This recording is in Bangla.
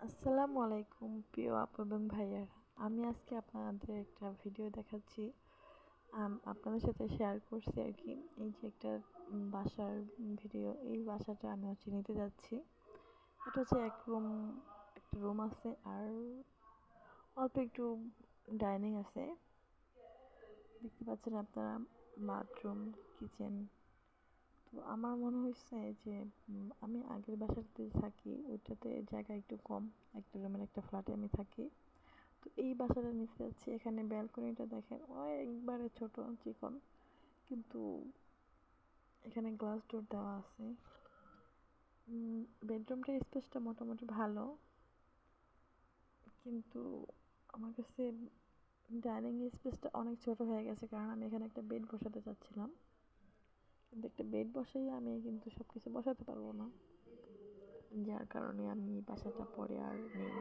আসসালামু আলাইকুম প্রিয় আপু এবং ভাইয়ারা। আমি আজকে আপনাদের একটা ভিডিও দেখাচ্ছি। আপনাদের সাথে শেয়ার করছি আর কি। এই যে একটা বাসার ভিডিও, এই বাসাটা আমি নিতে যাচ্ছি। এটা হচ্ছে একটা রুম আছে আর অল্প একটু ডাইনিং আছে। দেখতে পাচ্ছেন আপনারা, বাথরুম, কিচেন। তো আমার মনে হয়েছে যে আমি আগের বাসাতে থাকি ওইটাতে জায়গা একটু কম, একটা রুমের একটা ফ্ল্যাটে আমি থাকি। তো এই বাসাটা নিতে যাচ্ছি। এখানে ব্যালকনিটা দেখেন একবারে ছোট চিকন, কিন্তু এখানে গ্লাস ডোর দেওয়া আছে। বেডরুমটার স্পেসটা মোটামুটি ভালো, কিন্তু আমার কাছে ডাইনিং স্পেসটা অনেক ছোট হয়ে গেছে, কারণ আমি এখানে একটা বেড বসাতে চাচ্ছিলাম। কিন্তু একটা বেড বসাই আমি কিন্তু সব কিছু বসাতে পারবো না, যার কারণে আমি বাসাটা পরে আর নেই।